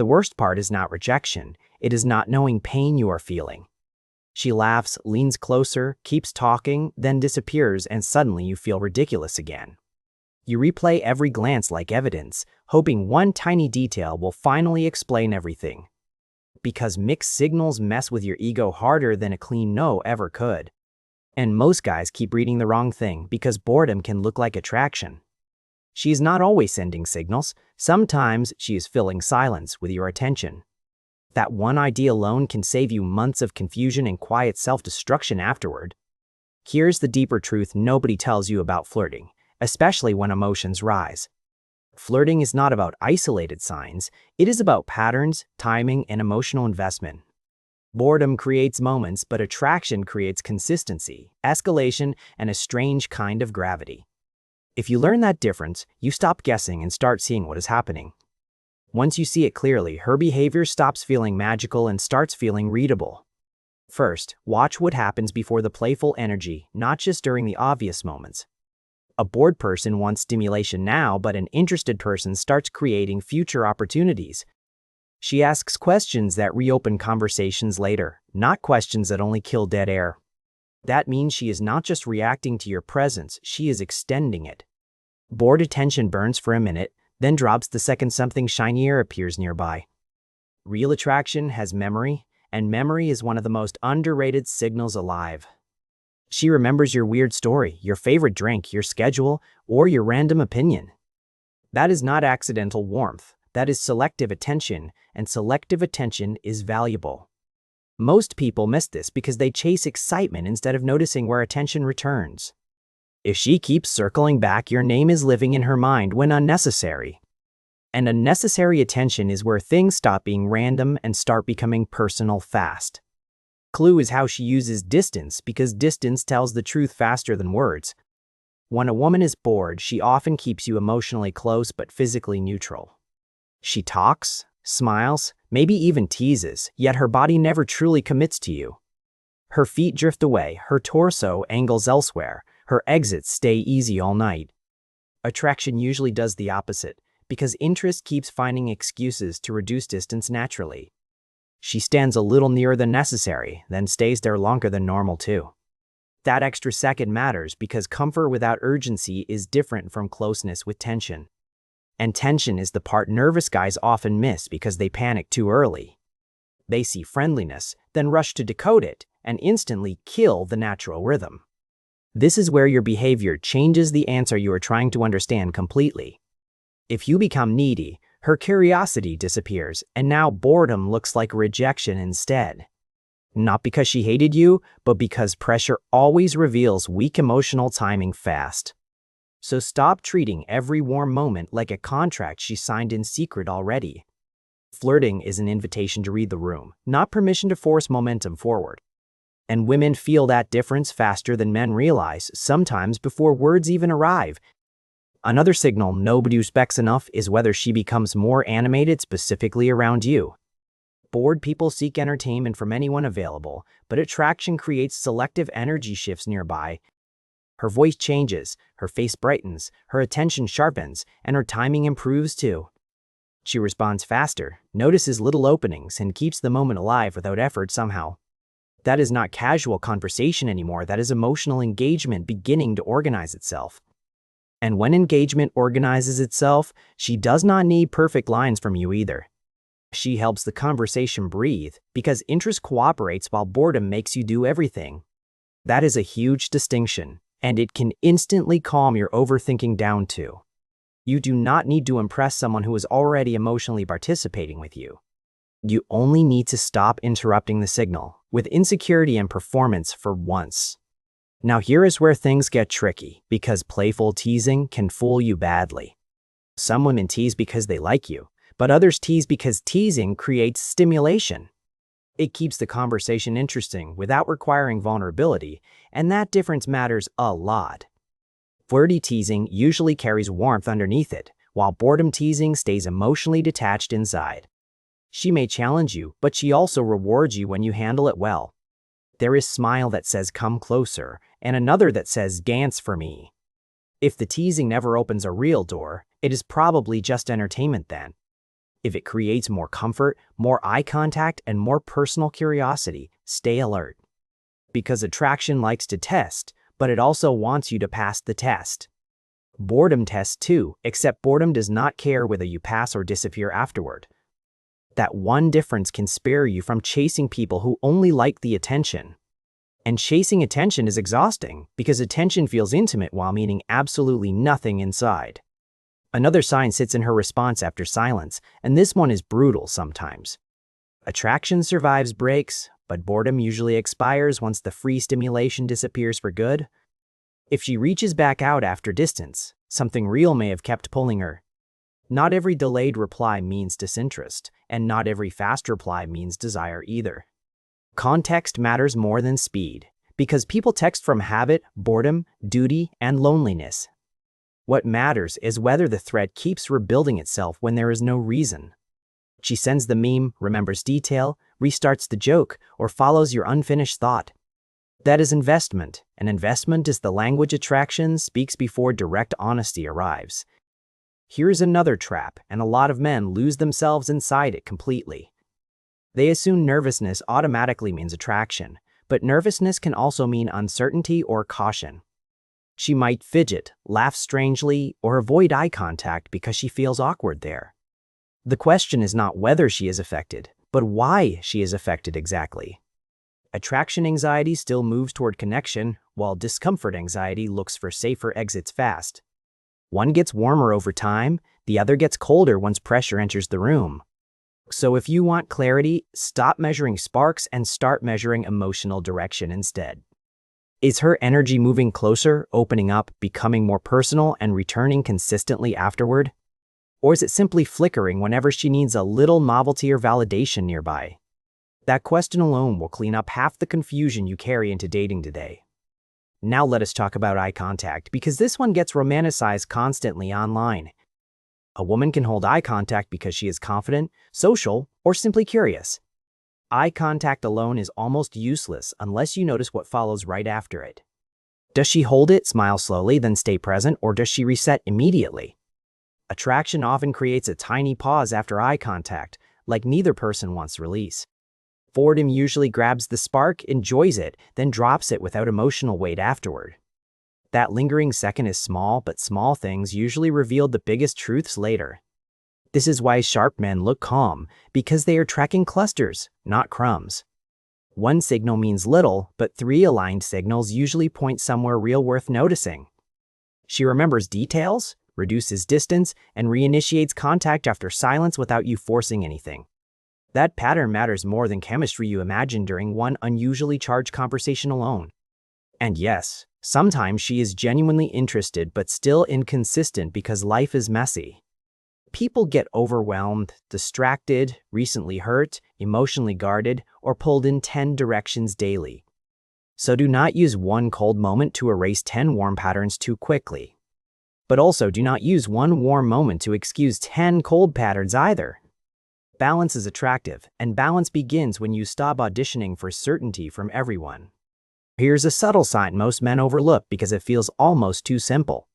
The worst part is not rejection, it is not knowing pain you are feeling. She laughs, leans closer, keeps talking, then disappears, and suddenly you feel ridiculous again. You replay every glance like evidence, hoping one tiny detail will finally explain everything. Because mixed signals mess with your ego harder than a clean no ever could. And most guys keep reading the wrong thing because boredom can look like attraction. She is not always sending signals. Sometimes she is filling silence with your attention. That one idea alone can save you months of confusion and quiet self-destruction afterward. Here's the deeper truth nobody tells you about flirting, especially when emotions rise. Flirting is not about isolated signs, it is about patterns, timing, and emotional investment. Boredom creates moments, but attraction creates consistency, escalation, and a strange kind of gravity. If you learn that difference, you stop guessing and start seeing what is happening. Once you see it clearly, her behavior stops feeling magical and starts feeling readable. First, watch what happens before the playful energy, not just during the obvious moments. A bored person wants stimulation now, but an interested person starts creating future opportunities. She asks questions that reopen conversations later, not questions that only kill dead air. That means she is not just reacting to your presence, she is extending it. Bored attention burns for a minute, then drops the second something shinier appears nearby. Real attraction has memory, and memory is one of the most underrated signals alive. She remembers your weird story, your favorite drink, your schedule, or your random opinion. That is not accidental warmth, that is selective attention, and selective attention is valuable. Most people miss this because they chase excitement instead of noticing where attention returns. If she keeps circling back, your name is living in her mind when unnecessary. And unnecessary attention is where things stop being random and start becoming personal fast. Clue is how she uses distance, because distance tells the truth faster than words. When a woman is bored, she often keeps you emotionally close but physically neutral. She talks, smiles, maybe even teases, yet her body never truly commits to you. Her feet drift away, her torso angles elsewhere, her exits stay easy all night. Attraction usually does the opposite, because interest keeps finding excuses to reduce distance naturally. She stands a little nearer than necessary, then stays there longer than normal too. That extra second matters because comfort without urgency is different from closeness with tension. And tension is the part nervous guys often miss because they panic too early. They see friendliness, then rush to decode it, and instantly kill the natural rhythm. This is where your behavior changes the answer you are trying to understand completely. If you become needy, her curiosity disappears, and now boredom looks like rejection instead. Not because she hated you, but because pressure always reveals weak emotional timing fast. So stop treating every warm moment like a contract she signed in secret already. Flirting is an invitation to read the room, not permission to force momentum forward. And women feel that difference faster than men realize, sometimes before words even arrive. Another signal nobody respects enough is whether she becomes more animated specifically around you. Bored people seek entertainment from anyone available, but attraction creates selective energy shifts nearby. Her voice changes, her face brightens, her attention sharpens, and her timing improves too. She responds faster, notices little openings, and keeps the moment alive without effort somehow. That is not casual conversation anymore, that is emotional engagement beginning to organize itself. And when engagement organizes itself, she does not need perfect lines from you either. She helps the conversation breathe, because interest cooperates while boredom makes you do everything. That is a huge distinction, and it can instantly calm your overthinking down too. You do not need to impress someone who is already emotionally participating with you. You only need to stop interrupting the signal with insecurity and performance for once. Now here is where things get tricky, because playful teasing can fool you badly. Some women tease because they like you, but others tease because teasing creates stimulation. It keeps the conversation interesting without requiring vulnerability, and that difference matters a lot. Flirty teasing usually carries warmth underneath it, while boredom teasing stays emotionally detached inside. She may challenge you, but she also rewards you when you handle it well. There is a smile that says come closer, and another that says dance for me. If the teasing never opens a real door, it is probably just entertainment then. If it creates more comfort, more eye contact, and more personal curiosity, stay alert. Because attraction likes to test, but it also wants you to pass the test. Boredom tests too, except boredom does not care whether you pass or disappear afterward. That one difference can spare you from chasing people who only like the attention. And chasing attention is exhausting, because attention feels intimate while meaning absolutely nothing inside. Another sign sits in her response after silence, and this one is brutal sometimes. Attraction survives breaks, but boredom usually expires once the free stimulation disappears for good. If she reaches back out after distance, something real may have kept pulling her. Not every delayed reply means disinterest, and not every fast reply means desire either. Context matters more than speed, because people text from habit, boredom, duty, and loneliness. What matters is whether the thread keeps rebuilding itself when there is no reason. She sends the meme, remembers detail, restarts the joke, or follows your unfinished thought. That is investment, and investment is the language attraction speaks before direct honesty arrives. Here's another trap, and a lot of men lose themselves inside it completely. They assume nervousness automatically means attraction, but nervousness can also mean uncertainty or caution. She might fidget, laugh strangely, or avoid eye contact because she feels awkward there. The question is not whether she is affected, but why she is affected exactly. Attraction anxiety still moves toward connection, while discomfort anxiety looks for safer exits fast. One gets warmer over time, the other gets colder once pressure enters the room. So if you want clarity, stop measuring sparks and start measuring emotional direction instead. Is her energy moving closer, opening up, becoming more personal, and returning consistently afterward? Or is it simply flickering whenever she needs a little novelty or validation nearby? That question alone will clean up half the confusion you carry into dating today. Now let us talk about eye contact, because this one gets romanticized constantly online. A woman can hold eye contact because she is confident, social, or simply curious. Eye contact alone is almost useless unless you notice what follows right after it. Does she hold it, smile slowly, then stay present, or does she reset immediately? Attraction often creates a tiny pause after eye contact, like neither person wants release. Boredom usually grabs the spark, enjoys it, then drops it without emotional weight afterward. That lingering second is small, but small things usually reveal the biggest truths later. This is why sharp men look calm, because they are tracking clusters, not crumbs. One signal means little, but three aligned signals usually point somewhere real worth noticing. She remembers details, reduces distance, and reinitiates contact after silence without you forcing anything. That pattern matters more than chemistry you imagine during one unusually charged conversation alone. And yes, sometimes she is genuinely interested but still inconsistent because life is messy. People get overwhelmed, distracted, recently hurt, emotionally guarded, or pulled in 10 directions daily. So do not use one cold moment to erase 10 warm patterns too quickly. But also do not use one warm moment to excuse 10 cold patterns either. Balance is attractive, and balance begins when you stop auditioning for certainty from everyone. Here's a subtle sign most men overlook because it feels almost too simple.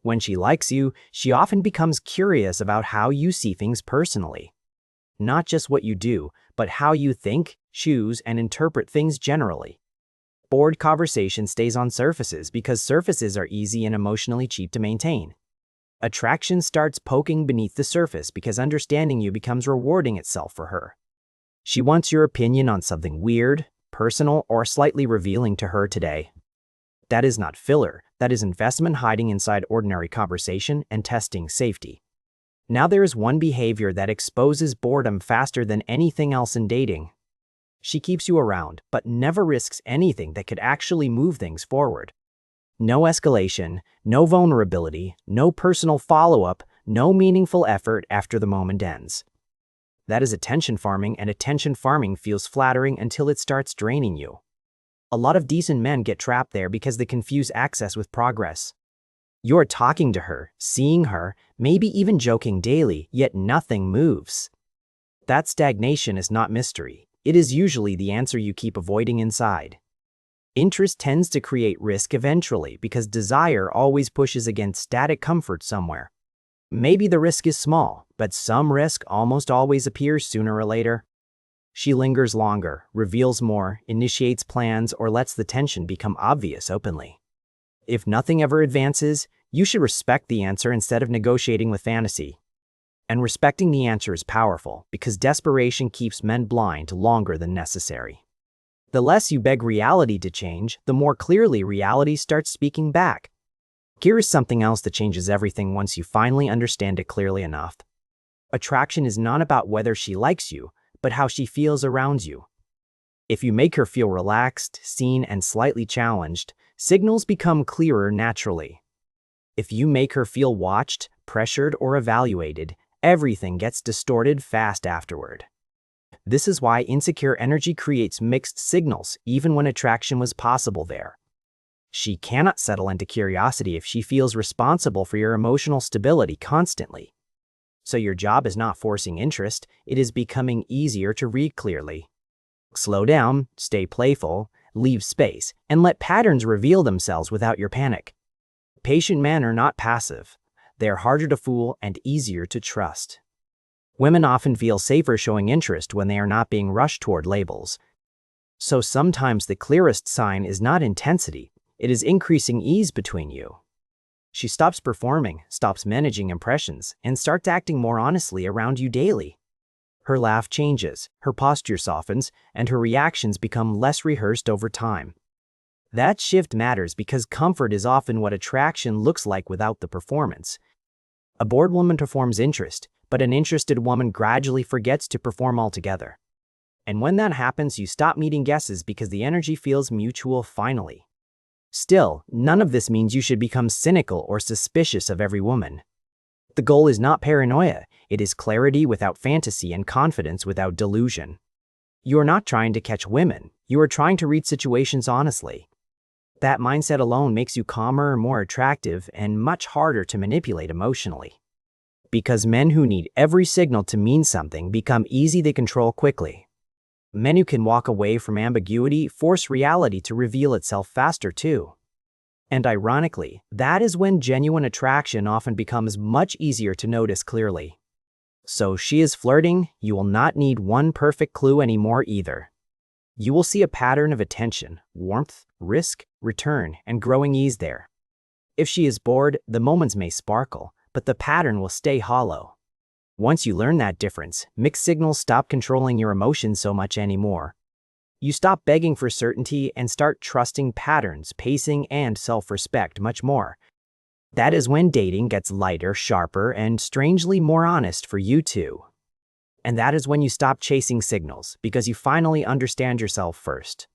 When she likes you, she often becomes curious about how you see things personally. Not just what you do, but how you think, choose, and interpret things generally. Bored conversation stays on surfaces because surfaces are easy and emotionally cheap to maintain. Attraction starts poking beneath the surface because understanding you becomes rewarding itself for her. She wants your opinion on something weird, personal, or slightly revealing to her today. That is not filler, that is investment hiding inside ordinary conversation and testing safety. Now there is one behavior that exposes boredom faster than anything else in dating. She keeps you around, but never risks anything that could actually move things forward. No escalation, no vulnerability, no personal follow-up, no meaningful effort after the moment ends. That is attention farming, and attention farming feels flattering until it starts draining you. A lot of decent men get trapped there because they confuse access with progress. You're talking to her, seeing her, maybe even joking daily, yet nothing moves. That stagnation is not mystery. It is usually the answer you keep avoiding inside. Interest tends to create risk eventually because desire always pushes against static comfort somewhere. Maybe the risk is small, but some risk almost always appears sooner or later. She lingers longer, reveals more, initiates plans, or lets the tension become obvious openly. If nothing ever advances, you should respect the answer instead of negotiating with fantasy. And respecting the answer is powerful because desperation keeps men blind longer than necessary. The less you beg reality to change, the more clearly reality starts speaking back. Here is something else that changes everything once you finally understand it clearly enough. Attraction is not about whether she likes you, but how she feels around you. If you make her feel relaxed, seen, and slightly challenged, signals become clearer naturally. If you make her feel watched, pressured, or evaluated, everything gets distorted fast afterward. This is why insecure energy creates mixed signals, even when attraction was possible there. She cannot settle into curiosity if she feels responsible for your emotional stability constantly. So your job is not forcing interest, it is becoming easier to read clearly. Slow down, stay playful, leave space, and let patterns reveal themselves without your panic. Patient men are not passive. They are harder to fool and easier to trust. Women often feel safer showing interest when they are not being rushed toward labels. So sometimes the clearest sign is not intensity, it is increasing ease between you. She stops performing, stops managing impressions, and starts acting more honestly around you daily. Her laugh changes, her posture softens, and her reactions become less rehearsed over time. That shift matters because comfort is often what attraction looks like without the performance. A bored woman performs interest, but an interested woman gradually forgets to perform altogether. And when that happens, you stop meeting guesses because the energy feels mutual finally. Still, none of this means you should become cynical or suspicious of every woman. The goal is not paranoia, it is clarity without fantasy and confidence without delusion. You are not trying to catch women, you are trying to read situations honestly. That mindset alone makes you calmer, more attractive, and much harder to manipulate emotionally. Because men who need every signal to mean something become easy to control quickly. Men who can walk away from ambiguity force reality to reveal itself faster too. And ironically, that is when genuine attraction often becomes much easier to notice clearly. So she is flirting, you will not need one perfect clue anymore either. You will see a pattern of attention, warmth, risk, return, and growing ease there. If she is bored, the moments may sparkle, but the pattern will stay hollow. Once you learn that difference, mixed signals stop controlling your emotions so much anymore. You stop begging for certainty and start trusting patterns, pacing, and self-respect much more. That is when dating gets lighter, sharper, and strangely more honest for you two. And that is when you stop chasing signals, because you finally understand yourself first.